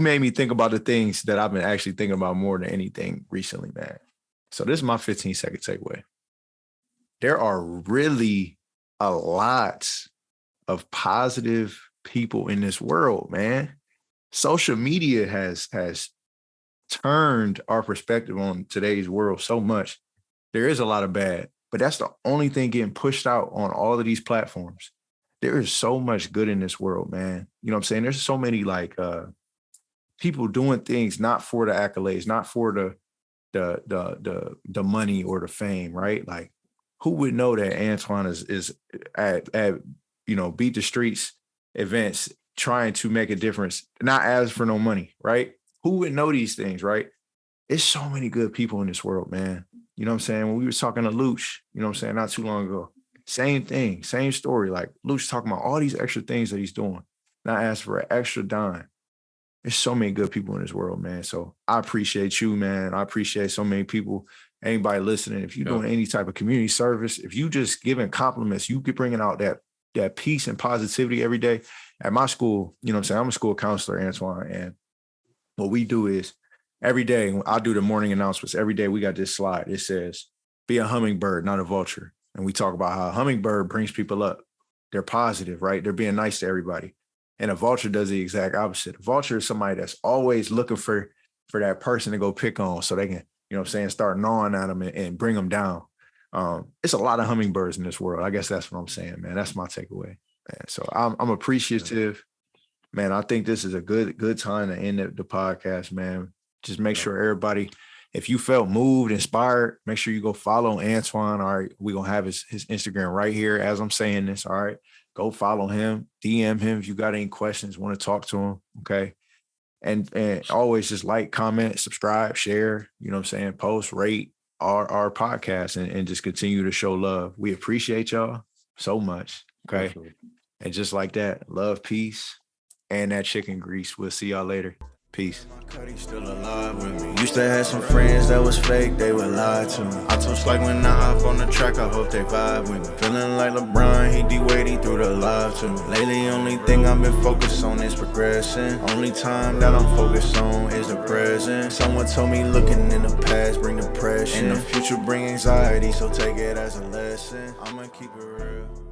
made me think about the things that I've been actually thinking about more than anything recently, man. So this is my 15-second takeaway. There are really a lot of positive people in this world, man. Social media has turned our perspective on today's world so much. There is a lot of bad, but that's the only thing getting pushed out on all of these platforms. There is so much good in this world, man. You know what I'm saying? There's so many people doing things not for the accolades, not for the money or the fame, right? Like, who would know that Antwon is at Beat the Streets events trying to make a difference, not ask for no money, right? Who would know these things, right? It's so many good people in this world, man. You know what I'm saying? When we were talking to Luch, you know what I'm saying, not too long ago, same thing, same story. Like, Luch talking about all these extra things that he's doing, not ask for an extra dime. There's so many good people in this world, man. So I appreciate you, man. I appreciate so many people. Anybody listening, if you're doing any type of community service, if you just giving compliments, you keep bringing out that peace and positivity every day. At my school, you know what I'm saying, I'm a school counselor, Antwon, and what we do is every day, I'll do the morning announcements. Every day we got this slide. It says, be a hummingbird, not a vulture. And we talk about how a hummingbird brings people up. They're positive, right? They're being nice to everybody. And a vulture does the exact opposite. A vulture is somebody that's always looking for that person to go pick on so they can, you know what I'm saying, start gnawing at them and bring them down. It's a lot of hummingbirds in this world. I guess that's what I'm saying, man. That's my takeaway, man. So I'm appreciative, man. I think this is a good time to end the podcast, man. Just make sure everybody, if you felt moved, inspired, make sure you go follow Antwon. All right, we're gonna have his Instagram right here as I'm saying this. All right, go follow him, DM him if you got any questions, want to talk to him. Okay. And always just like, comment, subscribe, share, you know what I'm saying, post, rate our podcast and just continue to show love. We appreciate y'all so much. Okay. Absolutely. And just like that, love, peace, and that chicken grease. We'll see y'all later. Peace. Cuddy still alive with me. Used to have some friends that was fake, they would lie to me. I toast like when I hop on the track, I hope they vibe with me. Feeling like LeBron, he D-Wade, he threw the live to me. Lately, only thing I've been focused on is progressing. Only time that I'm focused on is the present. Someone told me looking in the past bring depression. And the future bring anxiety, so take it as a lesson. I'ma keep it real.